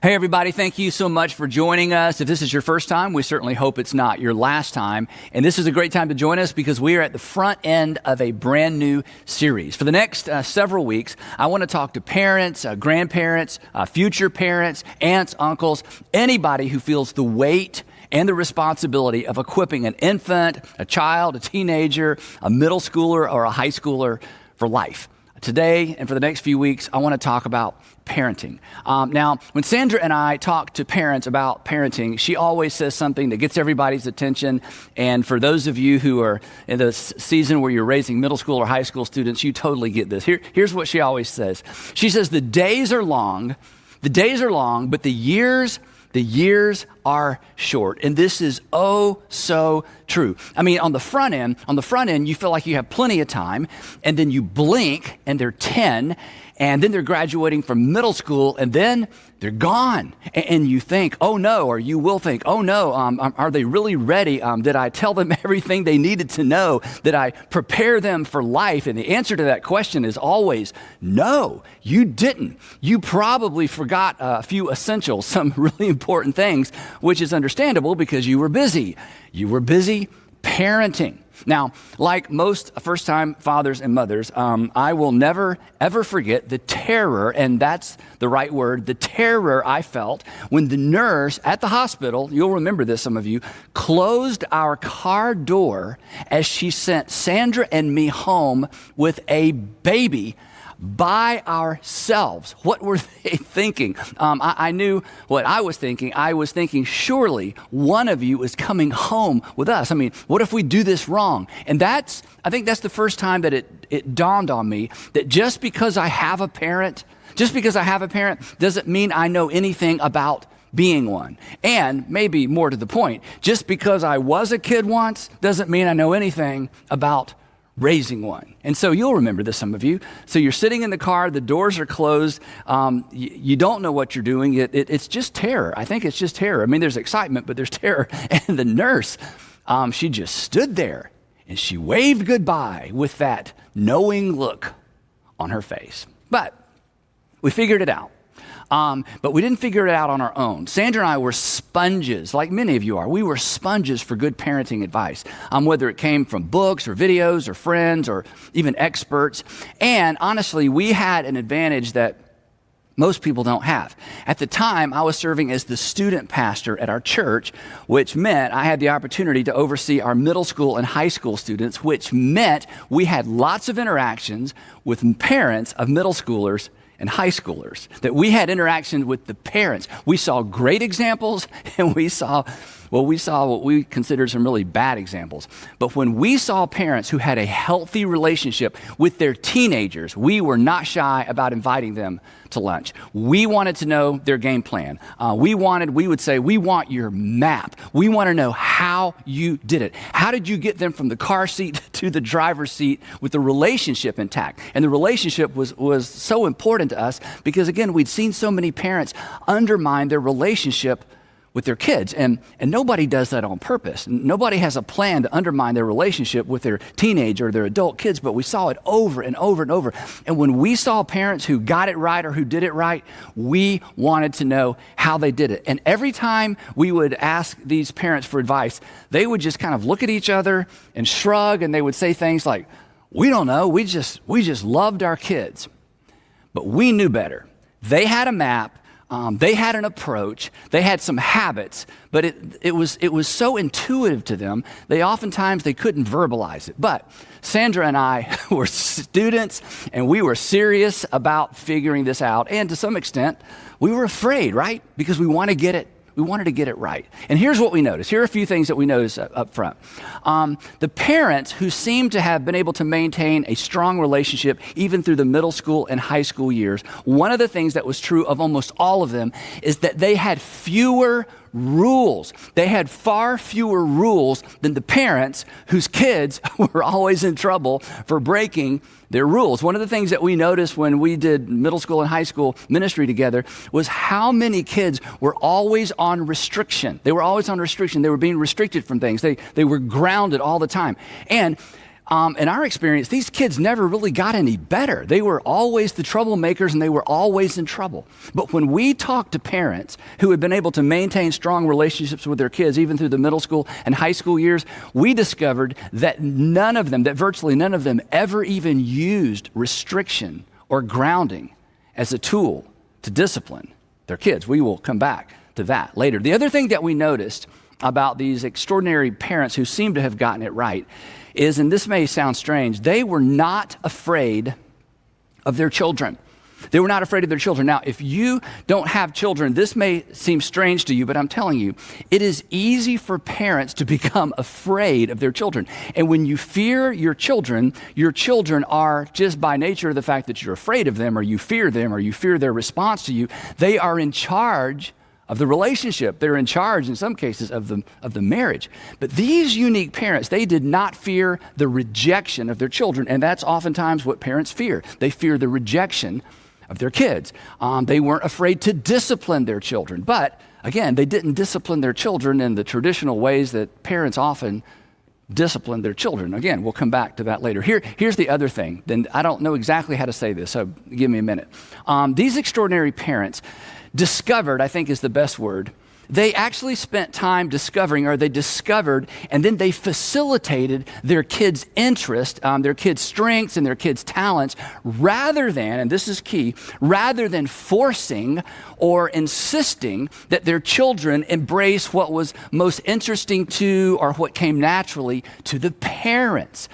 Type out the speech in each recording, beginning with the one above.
Hey everybody, thank you so much for joining us. If this is your first time, we certainly hope it's not your last time. And this is a great time to join us because we are at the front end of a brand new series. For the next several weeks, I want to talk to parents, grandparents, future parents, aunts, uncles, anybody who feels the weight and the responsibility of equipping an infant, a child, a teenager, a middle schooler, or a high schooler for life. Today and for the next few weeks, I want to talk about parenting. Now, when Sandra and I talk to parents about parenting, she always says something that gets everybody's attention. And for those of you who are in the season where you're raising middle school or high school students, you totally get this. Here's what she always says. She says, the days are long, but the years are short. And this is oh so true. I mean, on the front end, you feel like you have plenty of time, and then you blink and they're 10, and then they're graduating from middle school, and then they're gone. And you think, oh no, or you will think, oh no, are they really ready? Did I tell them everything they needed to know? Did I prepare them for life? And the answer to that question is always no, you didn't. You probably forgot a few essentials, some really important things, which is understandable because you were busy. You were busy parenting. Now, like most first-time fathers and mothers, I will never, ever forget the terror, and that's the right word, the terror I felt when the nurse at the hospital, you'll remember this, some of you, closed our car door as she sent Sandra and me home with a baby by ourselves. What were they thinking? I knew what I was thinking. I was thinking, surely one of you is coming home with us. I mean, what if we do this wrong? And I think that's the first time that it dawned on me that just because I have a parent doesn't mean I know anything about being one. And maybe more to the point, just because I was a kid once doesn't mean I know anything about raising one. And so you'll remember this, some of you. So you're sitting in the car, the doors are closed, you don't know what you're doing. It's just terror. I think it's just terror. I mean, there's excitement, but there's terror. And the nurse, she just stood there and she waved goodbye with that knowing look on her face. But we figured it out. But we didn't figure it out on our own. Sandra and I were sponges, like many of you are. We were sponges for good parenting advice, whether it came from books or videos or friends or even experts. And honestly, we had an advantage that most people don't have. At the time, I was serving as the student pastor at our church, which meant I had the opportunity to oversee our middle school and high school students, which meant we had lots of interactions with parents of middle schoolers and high schoolers, that we had interaction with the parents. We saw great examples, and we saw what we considered some really bad examples. But when we saw parents who had a healthy relationship with their teenagers, we were not shy about inviting them to lunch. We wanted to know their game plan. We would say, we want your map. We want to know how you did it. How did you get them from the car seat to the driver's seat with the relationship intact? And the relationship was so important to us because, again, we'd seen so many parents undermine their relationship with their kids. And nobody does that on purpose. Nobody has a plan to undermine their relationship with their teenage or their adult kids, but we saw it over and over and over. And when we saw parents who got it right or who did it right, we wanted to know how they did it. And every time we would ask these parents for advice, they would just kind of look at each other and shrug, and they would say things like, we don't know, we just loved our kids. But we knew better. They had a map. They had an approach, they had some habits, but it was so intuitive to them, oftentimes they couldn't verbalize it. But Sandra and I were students, and we were serious about figuring this out. And to some extent, we were afraid, right? Because we wanted to get it right. And here's what we noticed. Here are a few things that we noticed up front. The parents who seem to have been able to maintain a strong relationship even through the middle school and high school years, one of the things that was true of almost all of them is that they had fewer rules. They had far fewer rules than the parents whose kids were always in trouble for breaking their rules. One of the things that we noticed when we did middle school and high school ministry together was how many kids were always on restriction. They were always on restriction. They were being restricted from things. They were grounded all the time. And in our experience, these kids never really got any better. They were always the troublemakers and they were always in trouble. But when we talked to parents who had been able to maintain strong relationships with their kids, even through the middle school and high school years, we discovered that virtually none of them ever even used restriction or grounding as a tool to discipline their kids. We will come back to that later. The other thing that we noticed about these extraordinary parents who seem to have gotten it right is, and this may sound strange, they were not afraid of their children. They were not afraid of their children. Now, if you don't have children, this may seem strange to you, but I'm telling you, it is easy for parents to become afraid of their children. And when you fear your children are, just by nature of the fact that you're afraid of them, or you fear their response to you, they are in charge of the relationship. They're in charge, in some cases, of the marriage. But these unique parents, they did not fear the rejection of their children, and that's oftentimes what parents fear. They fear the rejection of their kids. They weren't afraid to discipline their children. But, again, they didn't discipline their children in the traditional ways that parents often discipline their children. Again, we'll come back to that later. Here's the other thing. Then I don't know exactly how to say this, so give me a minute. These extraordinary parents discovered, I think is the best word, they actually spent time discovering, or they discovered, and then they facilitated their kids' interest, their kids' strengths and their kids' talents, rather than, and this is key, rather than forcing or insisting that their children embrace what was most interesting to, or what came naturally to the parents.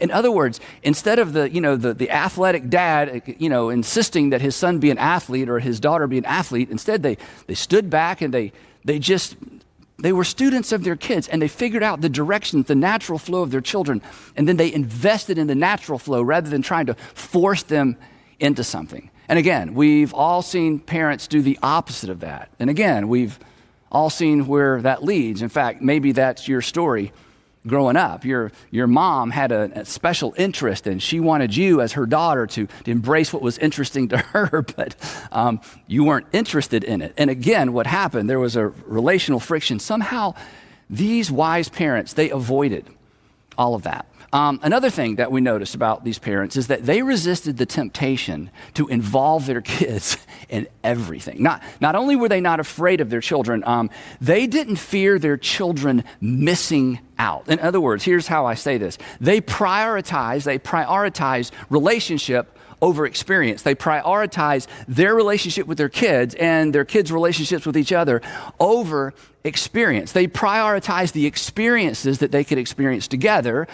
In other words, instead of the athletic dad, insisting that his son be an athlete or his daughter be an athlete, instead they stood back and they were students of their kids, and they figured out the directions, the natural flow of their children, and then they invested in the natural flow rather than trying to force them into something. And again, we've all seen parents do the opposite of that. And again, we've all seen where that leads. In fact, maybe that's your story growing up. Your mom had a special interest, and she wanted you as her daughter to embrace what was interesting to her, but you weren't interested in it. And again, what happened, there was a relational friction. Somehow, these wise parents, they avoided all of that. Another thing that we noticed about these parents is that they resisted the temptation to involve their kids in everything. Not only were they not afraid of their children, they didn't fear their children missing out. In other words, here's how I say this. They prioritized relationship over experience. They prioritize their relationship with their kids and their kids' relationships with each other over experience. They prioritize the experiences that they could experience together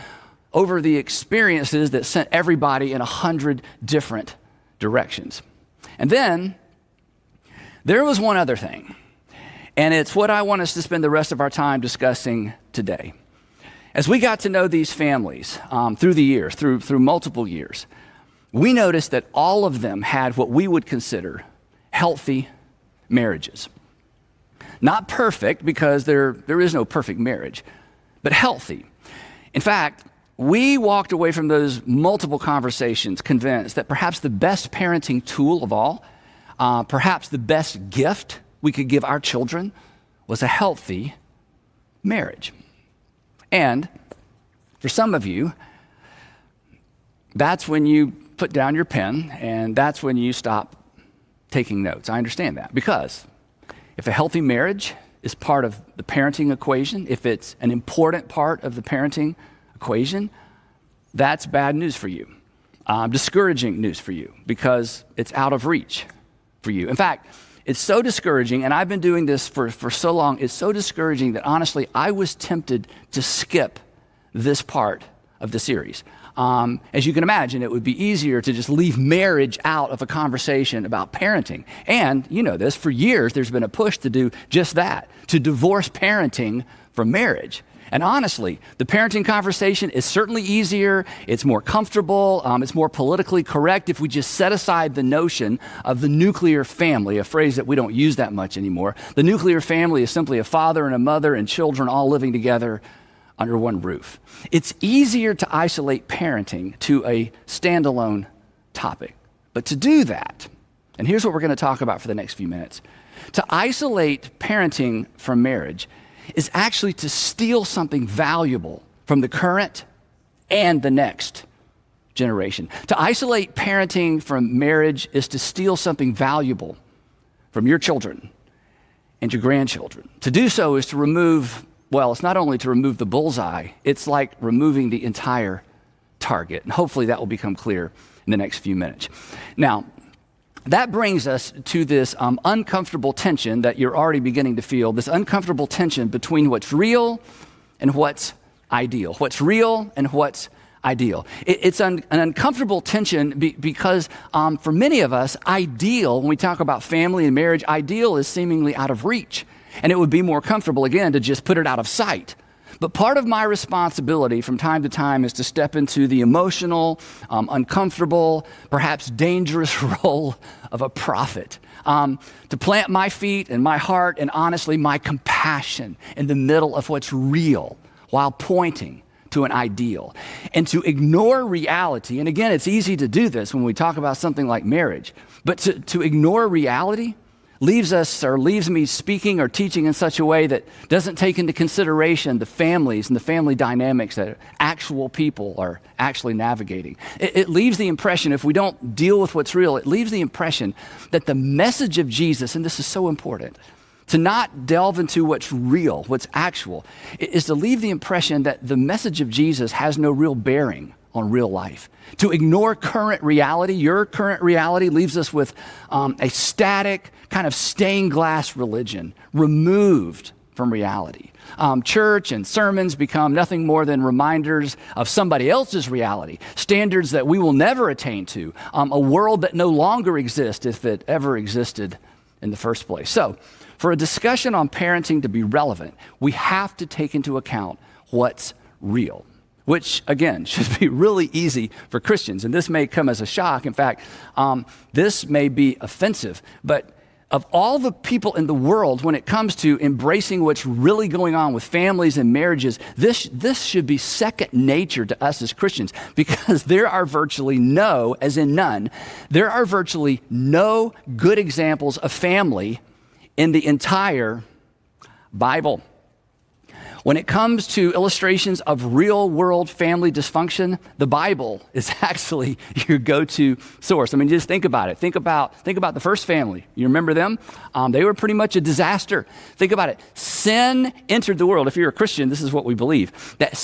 over the experiences that sent everybody in 100 different directions. And then there was one other thing, and it's what I want us to spend the rest of our time discussing today. As we got to know these families through the years, through multiple years, we noticed that all of them had what we would consider healthy marriages. Not perfect, because there is no perfect marriage, but healthy. In fact, we walked away from those multiple conversations convinced that perhaps the best parenting tool of all, perhaps the best gift we could give our children, was a healthy marriage. And for some of you, that's when you put down your pen and that's when you stop taking notes. I understand that, because if a healthy marriage is part of the parenting equation, if it's an important part of the parenting equation, that's bad news for you, discouraging news for you, because it's out of reach for you. In fact, it's so discouraging, and I've been doing this for so long, it's so discouraging that honestly, I was tempted to skip this part of the series. As you can imagine, it would be easier to just leave marriage out of a conversation about parenting. And you know this, for years, there's been a push to do just that, to divorce parenting from marriage. And honestly, the parenting conversation is certainly easier, it's more comfortable, it's more politically correct if we just set aside the notion of the nuclear family, a phrase that we don't use that much anymore. The nuclear family is simply a father and a mother and children all living together under one roof. It's easier to isolate parenting to a standalone topic. But to do that, and here's what we're going to talk about for the next few minutes, to isolate parenting from marriage is actually to steal something valuable from the current and the next generation. To isolate parenting from marriage is to steal something valuable from your children and your grandchildren. To do so is to remove, well, it's not only to remove the bullseye, it's like removing the entire target. And hopefully that will become clear in the next few minutes. Now, that brings us to this uncomfortable tension that you're already beginning to feel, this uncomfortable tension between what's real and what's ideal. What's real and what's ideal. It's an uncomfortable tension because for many of us, ideal, when we talk about family and marriage, ideal is seemingly out of reach. And it would be more comfortable, again, to just put it out of sight. But part of my responsibility from time to time is to step into the emotional, uncomfortable, perhaps dangerous role of a prophet. To plant my feet and my heart and honestly my compassion in the middle of what's real while pointing to an ideal. And to ignore reality, and again, it's easy to do this when we talk about something like marriage, but to ignore reality leaves me speaking or teaching in such a way that doesn't take into consideration the families and the family dynamics that actual people are actually navigating. It leaves the impression, if we don't deal with what's real, it leaves the impression that the message of Jesus, and this is so important, to not delve into what's real, what's actual, is to leave the impression that the message of Jesus has no real bearing on real life. To ignore current reality, your current reality, leaves us with a static, kind of stained glass religion, removed from reality. Church and sermons become nothing more than reminders of somebody else's reality, standards that we will never attain to, a world that no longer exists if it ever existed in the first place. So, for a discussion on parenting to be relevant, we have to take into account what's real, which, again, should be really easy for Christians. And this may come as a shock. In fact, this may be offensive. But of all the people in the world, when it comes to embracing what's really going on with families and marriages, this should be second nature to us as Christians, because there are virtually no, as in none, there are virtually no good examples of family in the entire Bible. When it comes to illustrations of real-world family dysfunction, the Bible is actually your go-to source. I mean, just think about it. Think about the first family. You remember them? They were pretty much a disaster. Think about it. Sin entered the world. If you're a Christian, this is what we believe. That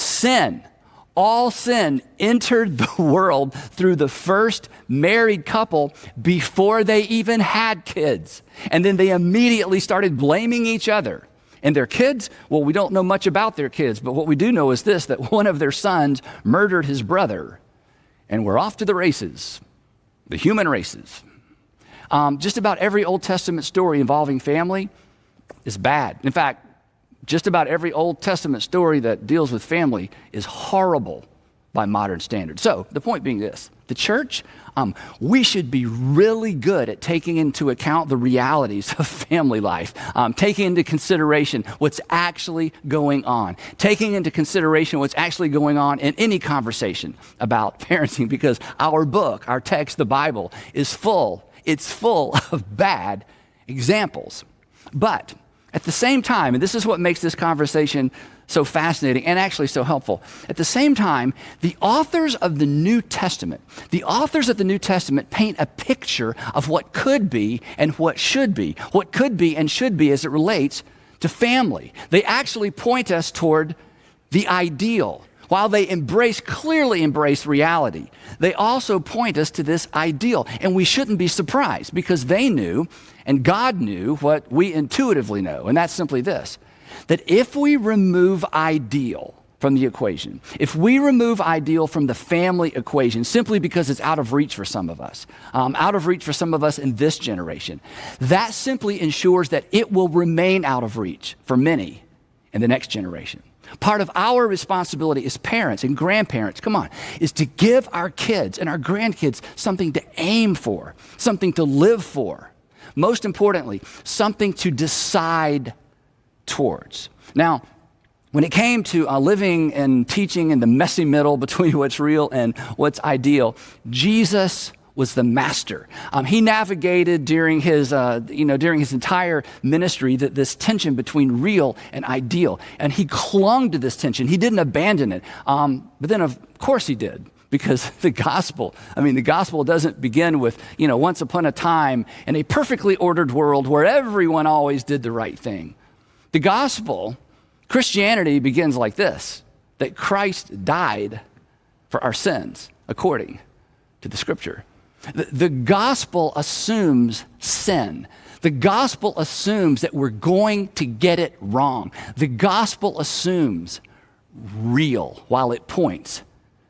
all sin entered the world through the first married couple before they even had kids. And then they immediately started blaming each other. And their kids, well, we don't know much about their kids, but what we do know is this, that one of their sons murdered his brother. And we're off to the races, the human races. Just about every Old Testament story involving family is bad. In fact, just about every Old Testament story that deals with family is horrible by modern standards. So the point being this, the church, we should be really good at taking into account the realities of family life, taking into consideration what's actually going on, taking into consideration what's actually going on in any conversation about parenting, because our book, our text, the Bible, is full of bad examples. But at the same time, and this is what makes this conversation so fascinating and actually so helpful, at the same time, the authors of the New Testament paint a picture of what could be and what should be and should be as it relates to family. They actually point us toward the ideal. While they clearly embrace reality, they also point us to this ideal. And we shouldn't be surprised, because they knew, and God knew, what we intuitively know. And that's simply this, that if we remove ideal from the equation, if we remove ideal from the family equation simply because it's out of reach for some of us in this generation, that simply ensures that it will remain out of reach for many in the next generation. Part of our responsibility as parents and grandparents, is to give our kids and our grandkids something to aim for, something to live for. Most importantly, something to decide towards. Now, when it came to living and teaching in the messy middle between what's real and what's ideal, Jesus was the master. He navigated during his entire ministry this tension between real and ideal, and he clung to this tension. He didn't abandon it, but then of course he did, because the gospel doesn't begin with once upon a time in a perfectly ordered world where everyone always did the right thing. The gospel, Christianity, begins like this: that Christ died for our sins according to the Scripture. The gospel assumes sin. The gospel assumes that we're going to get it wrong. The gospel assumes real while it points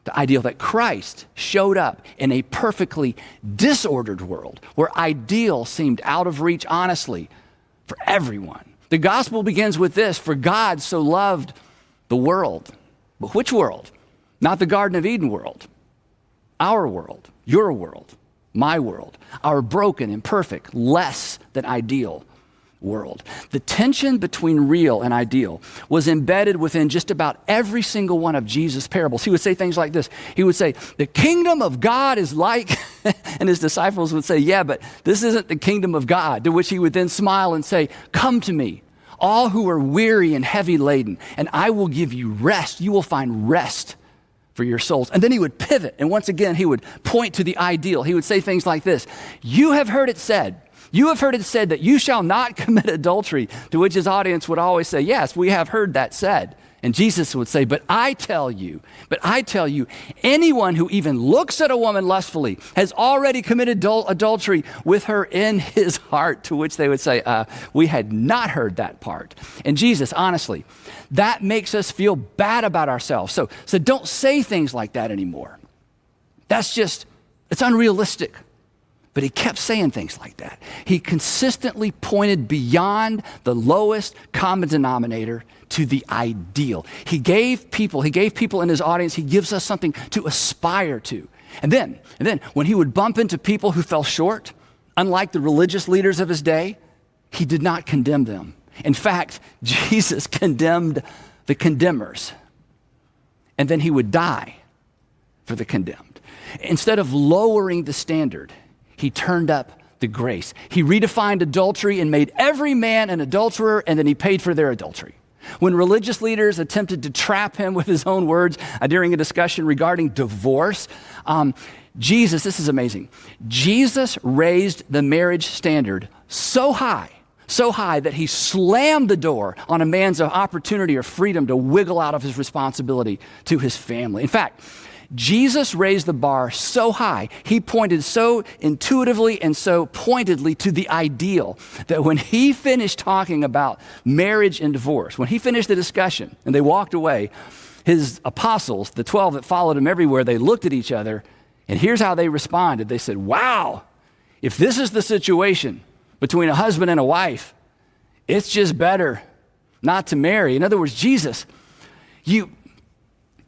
the ideal, that Christ showed up in a perfectly disordered world where ideal seemed out of reach, honestly, for everyone. The gospel begins with this: for God so loved the world. But which world? Not the Garden of Eden world. Our world, your world, my world, our broken, imperfect, less than ideal world. The tension between real and ideal was embedded within just about every single one of Jesus' parables. He would say things like this. He would say, the kingdom of God is like, and his disciples would say, yeah, but this isn't the kingdom of God. To which he would then smile and say, come to me, all who are weary and heavy laden, and I will give you rest. You will find rest for your souls. And then he would pivot, and once again, he would point to the ideal. He would say things like this: you have heard it said that you shall not commit adultery, to which his audience would always say, yes, we have heard that said. And Jesus would say, but I tell you, anyone who even looks at a woman lustfully has already committed adultery with her in his heart, to which they would say, we had not heard that part. And Jesus, honestly, that makes us feel bad about ourselves. So don't say things like that anymore. It's unrealistic. But he kept saying things like that. He consistently pointed beyond the lowest common denominator to the ideal. He gave people in his audience, he gives us something to aspire to. And then when he would bump into people who fell short, unlike the religious leaders of his day, he did not condemn them. In fact, Jesus condemned the condemners. And then he would die for the condemned. Instead of lowering the standard, he turned up the grace. He redefined adultery and made every man an adulterer, and then he paid for their adultery. When religious leaders attempted to trap him with his own words during a discussion regarding divorce, Jesus, this is amazing, Jesus raised the marriage standard so high that he slammed the door on a man's opportunity or freedom to wiggle out of his responsibility to his family. In fact, Jesus raised the bar so high, he pointed so intuitively and so pointedly to the ideal that when he finished talking about marriage and divorce, when he finished the discussion and they walked away, his apostles, the 12 that followed him everywhere, they looked at each other, and here's how they responded. They said, wow, if this is the situation between a husband and a wife, it's just better not to marry. In other words, Jesus, you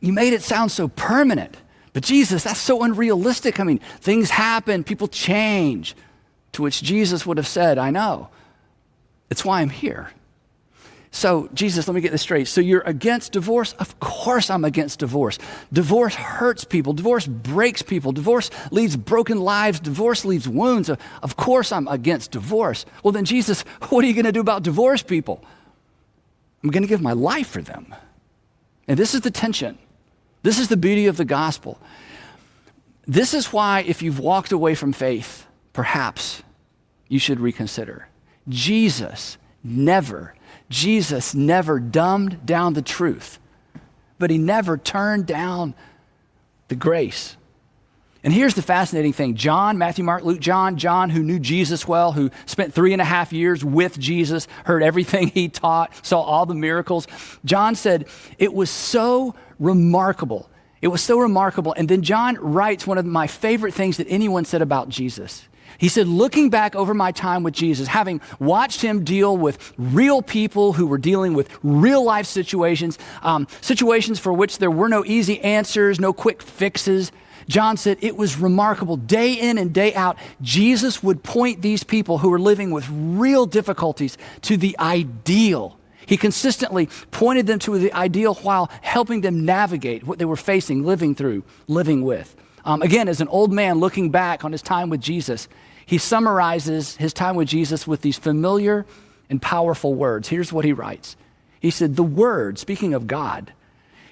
made it sound so permanent, but Jesus, that's so unrealistic. I mean, things happen, people change. To which Jesus would have said, I know. It's why I'm here. So, Jesus, let me get this straight. So you're against divorce? Of course I'm against divorce. Divorce hurts people. Divorce breaks people. Divorce leaves broken lives. Divorce leaves wounds. Of course I'm against divorce. Well then, Jesus, what are you going to do about divorced people? I'm going to give my life for them. And this is the tension. This is the beauty of the gospel. This is why, if you've walked away from faith, perhaps you should reconsider. Jesus never dumbed down the truth, but he never turned down the grace. And here's the fascinating thing. John, Matthew, Mark, Luke, John, who knew Jesus well, who spent 3.5 years with Jesus, heard everything he taught, saw all the miracles. John said, it was so remarkable. It was so remarkable. And then John writes one of my favorite things that anyone said about Jesus. He said, looking back over my time with Jesus, having watched him deal with real people who were dealing with real life situations, situations for which there were no easy answers, no quick fixes, John said it was remarkable. Day in and day out, Jesus would point these people who were living with real difficulties to the ideal. He consistently pointed them to the ideal while helping them navigate what they were facing, living through, living with. Again, as an old man looking back on his time with Jesus, he summarizes his time with Jesus with these familiar and powerful words. Here's what he writes. He said, the Word, speaking of God,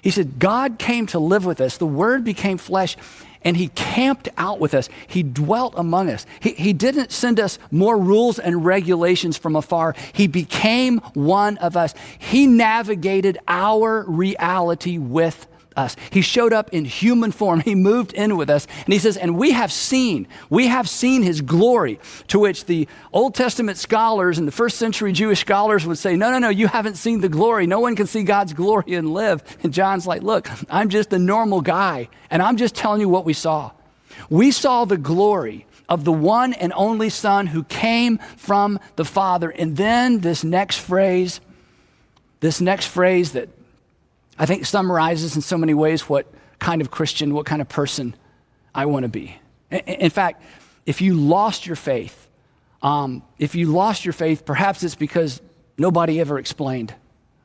he said, God came to live with us. The Word became flesh, and he camped out with us. He dwelt among us. He didn't send us more rules and regulations from afar. He became one of us. He navigated our reality with us. He showed up in human form. He moved in with us. And he says, and we have seen his glory, to which the Old Testament scholars and the first century Jewish scholars would say, no, you haven't seen the glory. No one can see God's glory and live. And John's like, look, I'm just a normal guy, and I'm just telling you what we saw. We saw the glory of the one and only Son who came from the Father. And then this next phrase that I think summarizes in so many ways what kind of Christian, what kind of person I want to be. In fact, if you lost your faith, perhaps it's because nobody ever explained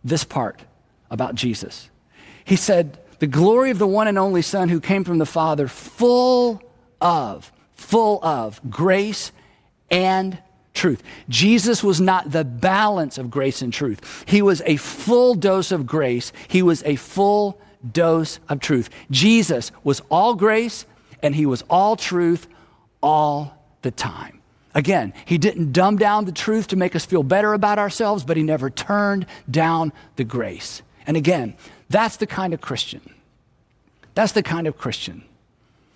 this part about Jesus. He said, the glory of the one and only Son who came from the Father, full of grace and truth. Jesus was not the balance of grace and truth. He was a full dose of grace. He was a full dose of truth. Jesus was all grace and he was all truth all the time. Again, he didn't dumb down the truth to make us feel better about ourselves, but he never turned down the grace. And again, that's the kind of Christian. That's the kind of Christian.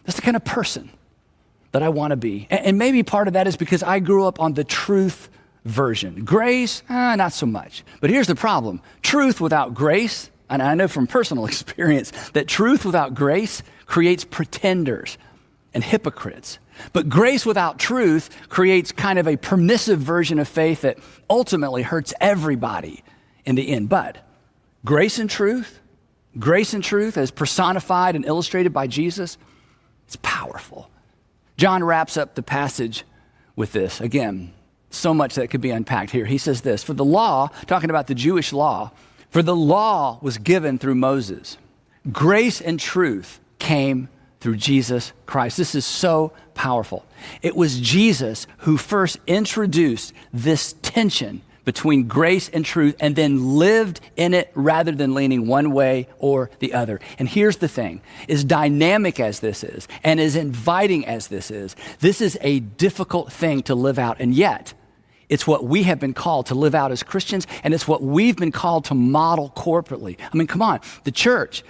That's the kind of person that I want to be. And maybe part of that is because I grew up on the truth version. Grace, not so much. But here's the problem. Truth without grace, and I know from personal experience that truth without grace creates pretenders and hypocrites. But grace without truth creates kind of a permissive version of faith that ultimately hurts everybody in the end. But grace and truth as personified and illustrated by Jesus, it's powerful. John wraps up the passage with this. Again, so much that could be unpacked here. He says this, for the law, talking about the Jewish law, for the law was given through Moses. Grace and truth came through Jesus Christ. This is so powerful. It was Jesus who first introduced this tension between grace and truth and then lived in it rather than leaning one way or the other. And here's the thing, as dynamic as this is and as inviting as this is a difficult thing to live out. And yet, it's what we have been called to live out as Christians, and it's what we've been called to model corporately. I mean, come on, the church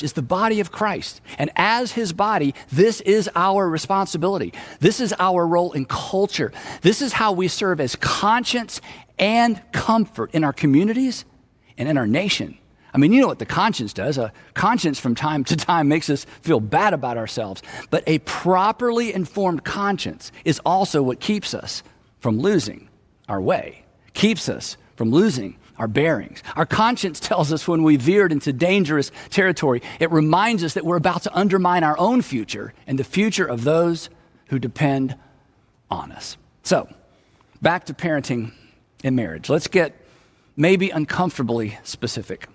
is the body of Christ. And as his body, this is our responsibility. This is our role in culture. This is how we serve as conscience and comfort in our communities and in our nation. I mean, you know what the conscience does. A conscience from time to time makes us feel bad about ourselves. But a properly informed conscience is also what keeps us from losing our way, keeps us from losing our bearings. Our conscience tells us when we veered into dangerous territory. It reminds us that we're about to undermine our own future and the future of those who depend on us. So, back to parenting and marriage. Let's get maybe uncomfortably specific.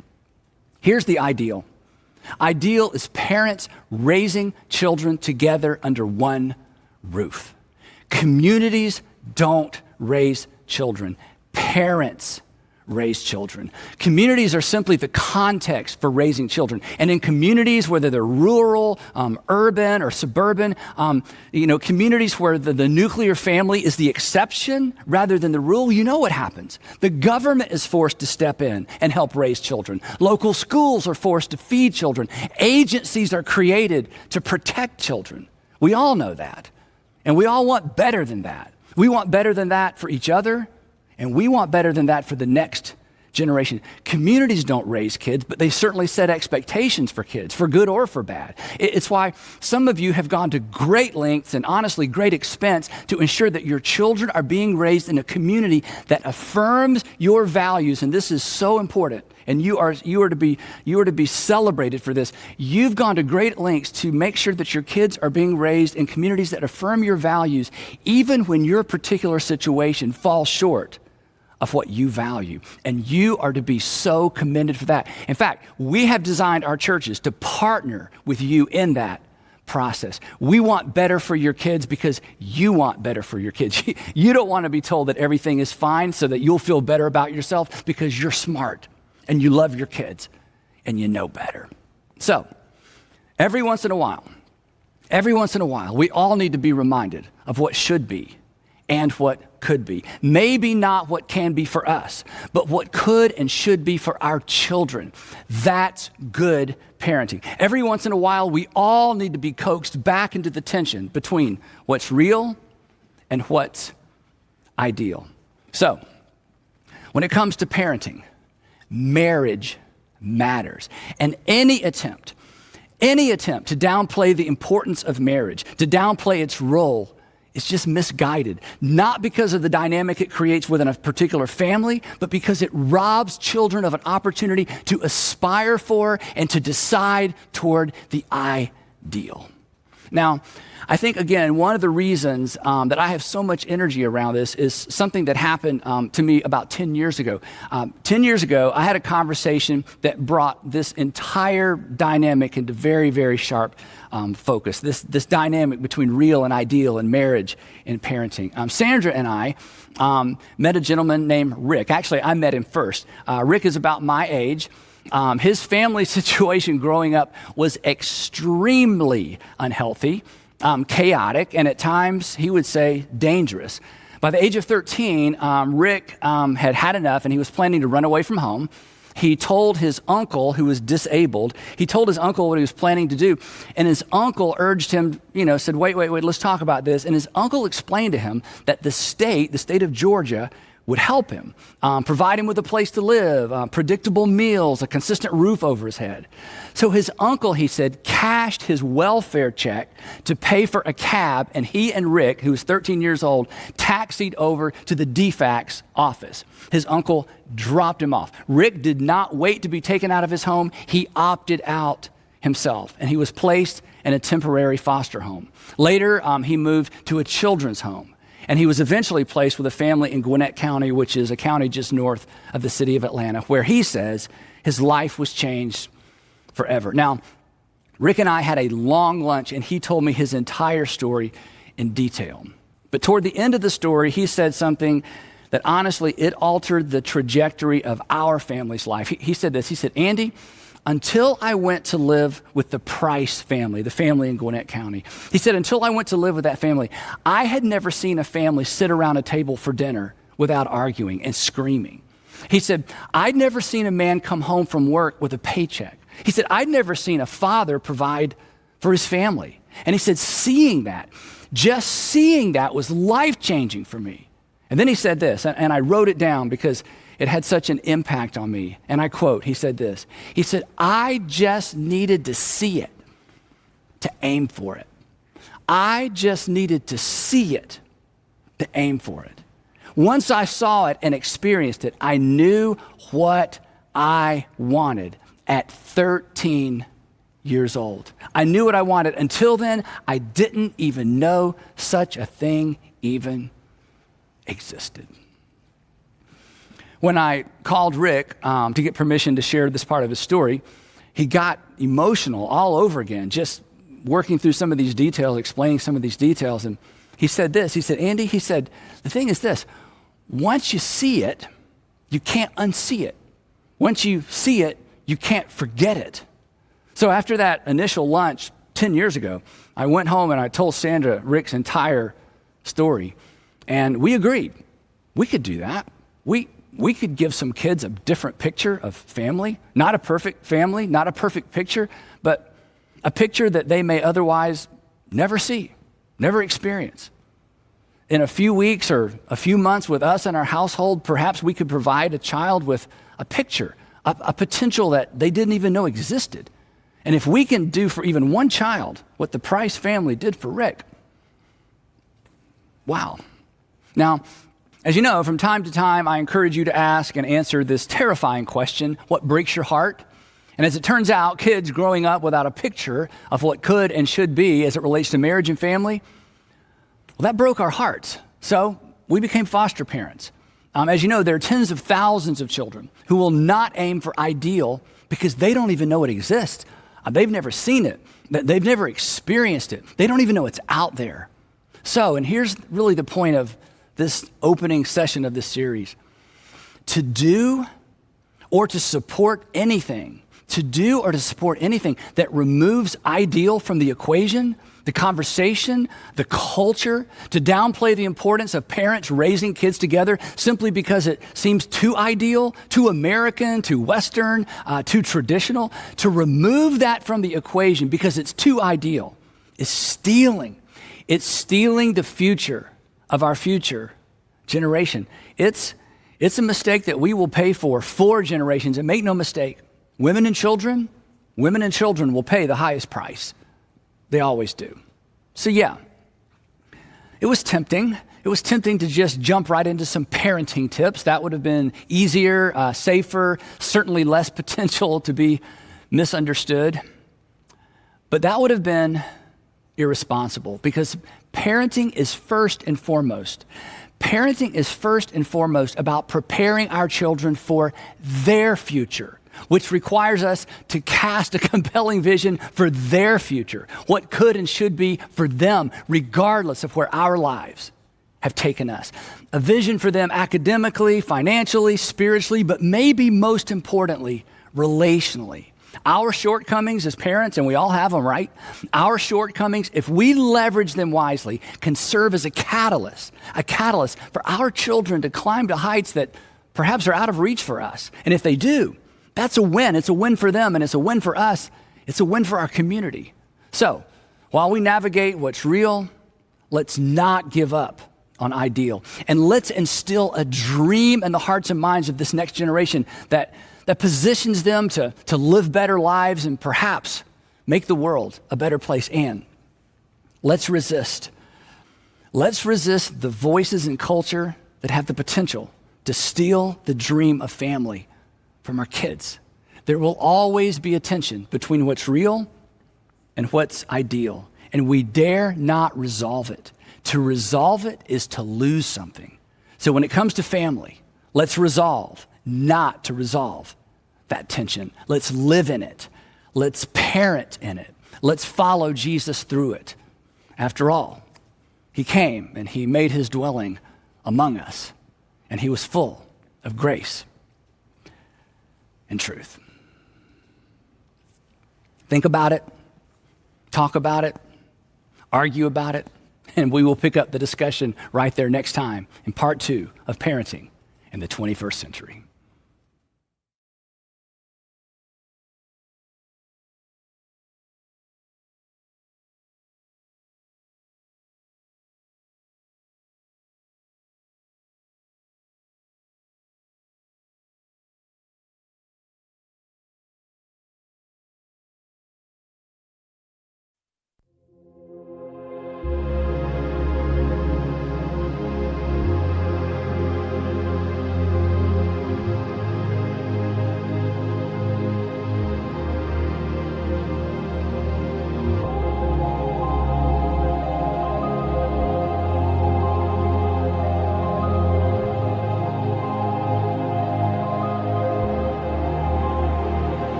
Here's the ideal. Ideal is parents raising children together under one roof. Communities don't raise children. Parents raise children. Communities are simply the context for raising children. And in communities, whether they're rural, urban, or suburban, communities where the nuclear family is the exception rather than the rule, you know what happens. The government is forced to step in and help raise children. Local schools are forced to feed children. Agencies are created to protect children. We all know that. And we all want better than that. We want better than that for each other, and we want better than that for the next generation. Communities don't raise kids, but they certainly set expectations for kids, for good or for bad. It's why some of you have gone to great lengths and honestly great expense to ensure that your children are being raised in a community that affirms your values, and this is so important. And you are to be celebrated for this. You've gone to great lengths to make sure that your kids are being raised in communities that affirm your values, even when your particular situation falls short of what you value. And you are to be so commended for that. In fact, we have designed our churches to partner with you in that process. We want better for your kids because you want better for your kids. You don't want to be told that everything is fine so that you'll feel better about yourself because you're smart and you love your kids and you know better. So, every once in a while, we all need to be reminded of what should be and what could be. Maybe not what can be for us, but what could and should be for our children. That's good parenting. Every once in a while, we all need to be coaxed back into the tension between what's real and what's ideal. So, when it comes to parenting, marriage matters. And any attempt to downplay the importance of marriage, to downplay its role, is just misguided. Not because of the dynamic it creates within a particular family, but because it robs children of an opportunity to aspire for and to decide toward the ideal. Now, I think, again, one of the reasons that I have so much energy around this is something that happened to me about 10 years ago. 10 years ago, I had a conversation that brought this entire dynamic into very, very sharp focus, this dynamic between real and ideal and marriage and parenting. Sandra and I met a gentleman named Rick. Actually, I met him first. Rick is about my age. His family situation growing up was extremely unhealthy, chaotic, and at times, he would say, dangerous. By the age of 13, Rick had had enough, and he was planning to run away from home. He told his uncle, who was disabled, he told his uncle what he was planning to do, and his uncle urged him, said, wait, let's talk about this. And his uncle explained to him that the state of Georgia, would help him, provide him with a place to live, predictable meals, a consistent roof over his head. So his uncle, he said, cashed his welfare check to pay for a cab, and he and Rick, who was 13 years old, taxied over to the DFAC's office. His uncle dropped him off. Rick did not wait to be taken out of his home. He opted out himself, and he was placed in a temporary foster home. Later, he moved to a children's home. And he was eventually placed with a family in Gwinnett County, which is a county just north of the city of Atlanta, where he says his life was changed forever. Now, Rick and I had a long lunch, and he told me his entire story in detail. But toward the end of the story, he said something that honestly, it altered the trajectory of our family's life. He said this, he said, Andy, until I went to live with the Price family, the family in Gwinnett County. He said, until I went to live with that family, I had never seen a family sit around a table for dinner without arguing and screaming. He said, I'd never seen a man come home from work with a paycheck. He said, I'd never seen a father provide for his family. And he said, just seeing that was life-changing for me. And then he said this, and I wrote it down because it had such an impact on me. And I quote, he said this. He said, I just needed to see it to aim for it. I just needed to see it to aim for it. Once I saw it and experienced it, I knew what I wanted at 13 years old. I knew what I wanted. Until then, I didn't even know such a thing even existed. When I called Rick to get permission to share this part of his story, he got emotional all over again, just working through some of these details, explaining some of these details. And he said this, he said, Andy, he said, the thing is this, once you see it, you can't unsee it. Once you see it, you can't forget it. So after that initial lunch 10 years ago, I went home and I told Sandra Rick's entire story. And we agreed, we could do that. We could give some kids a different picture of family, not a perfect family, not a perfect picture, but a picture that they may otherwise never see, never experience. In a few weeks or a few months with us in our household, perhaps we could provide a child with a picture, a potential that they didn't even know existed. And if we can do for even one child what the Price family did for Rick, wow. Now, as you know, from time to time, I encourage you to ask and answer this terrifying question, what breaks your heart? And as it turns out, kids growing up without a picture of what could and should be as it relates to marriage and family, well, that broke our hearts. So we became foster parents. As you know, there are tens of thousands of children who will not aim for ideal because they don't even know it exists. They've never seen it. They've never experienced it. They don't even know it's out there. So, and here's really the point of this opening session of this series. To do or to support anything, that removes ideal from the equation, the conversation, the culture, to downplay the importance of parents raising kids together simply because it seems too ideal, too American, too Western, too traditional, to remove that from the equation because it's too ideal, is stealing. It's stealing the future of our future generation. It's a mistake that we will pay for generations. And make no mistake, women and children will pay the highest price. They always do. So yeah, it was tempting. It was tempting to just jump right into some parenting tips. That would have been easier, safer, certainly less potential to be misunderstood. But that would have been irresponsible because parenting is first and foremost about preparing our children for their future, which requires us to cast a compelling vision for their future, what could and should be for them, regardless of where our lives have taken us. A vision for them academically, financially, spiritually, but maybe most importantly, relationally. Our shortcomings as parents, and we all have them, right? Our shortcomings, if we leverage them wisely, can serve as a catalyst for our children to climb to heights that perhaps are out of reach for us. And if they do, that's a win. It's a win for them, and it's a win for us. It's a win for our community. So, while we navigate what's real, let's not give up on ideal. And let's instill a dream in the hearts and minds of this next generation that positions them to live better lives and perhaps make the world a better place. And let's resist. Let's resist the voices in culture that have the potential to steal the dream of family from our kids. There will always be a tension between what's real and what's ideal, and we dare not resolve it. To resolve it is to lose something. So when it comes to family, let's resolve not to resolve that tension. Let's live in it. Let's parent in it. Let's follow Jesus through it. After all, he came and he made his dwelling among us, and he was full of grace and truth. Think about it, talk about it, argue about it, and we will pick up the discussion right there next time in part 2 of Parenting in the 21st Century.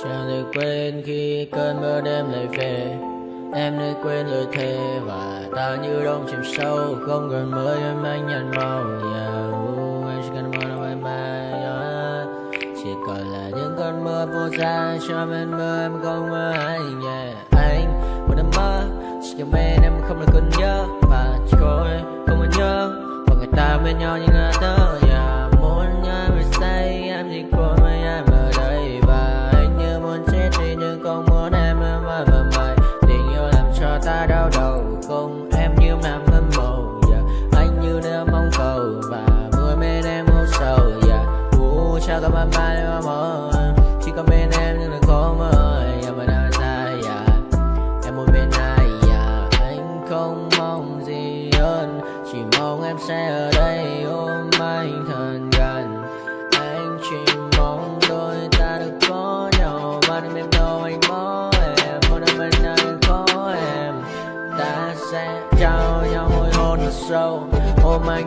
Chẳng được quên khi cơn mưa đêm lại về. Em nơi quên lời thề và ta như đông chìm sâu. Không gần mới em anh nhận màu. Em chỉ cần mơ đâu em bay. Chỉ còn là những cơn mưa vô giá. Cho bên mơ em không mơ anh. Anh một đêm mơ chỉ cần bên em không được cần nhớ. Và chỉ có em không muốn nhớ. Và người ta bên nhau như ngã tơ. Muốn nhớ về say em chỉ có mây. mong em sẽ ở đây ôm anh thật gần. Anh chỉ mong đôi ta được có nhau, mà đừng em đâu anh có em, một đêm bên anh có em. Ta sẽ trao nhau môi hôn thật sâu, ôm anh.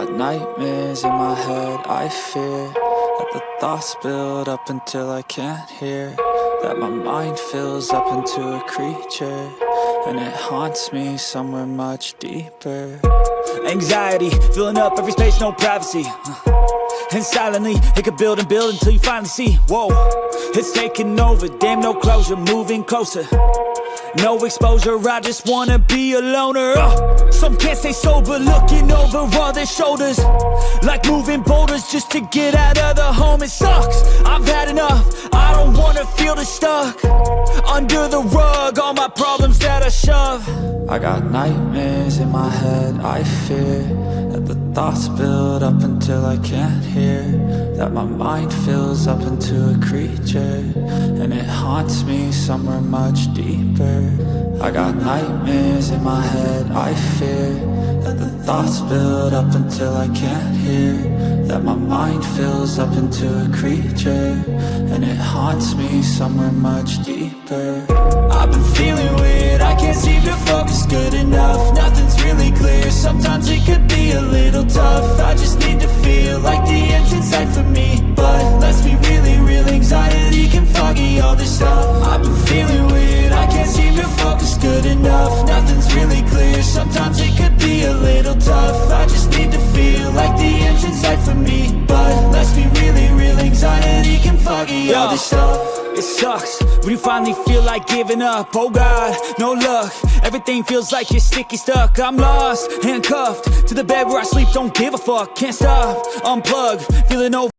got nightmares in my head, I fear that the thoughts build up until I can't hear, that my mind fills up into a creature, and it haunts me somewhere much deeper. Anxiety, filling up every space, no privacy. And silently, it could build and build until you finally see, whoa, it's taking over, damn, no closure, moving closer. No exposure, I just wanna be a loner. Some can't stay sober, looking over all their shoulders, like moving boulders just to get out of the home. It sucks, I've had enough, I don't wanna feel the stuck under the rug, all my problems that I shove. I got nightmares in my head, I fear that the thoughts build up until I can't hear, that my mind fills up into a creature, and it haunts me somewhere much deeper. I got nightmares in my head, I fear that the thoughts build up until I can't hear, that my mind fills up into a creature, and it haunts me somewhere much deeper. I've been feeling weird, I can't seem to focus good enough, nothing's really clear, sometimes it could be a little tough. I just need to feel like the end's in sight for me, but let's be really real, anxiety can foggy all this stuff. I've been feeling weird, I can't seem to focus good enough, nothing's really clear, sometimes it could be a little tough. I just need to feel like the end's in sight for me, but let's be really real, anxiety can foggy all this stuff. It sucks when you finally feel like giving up. Oh God, no luck, everything feels like you're sticky stuck. I'm lost, handcuffed to the bed where I sleep, don't give a fuck, can't stop, unplug, feeling over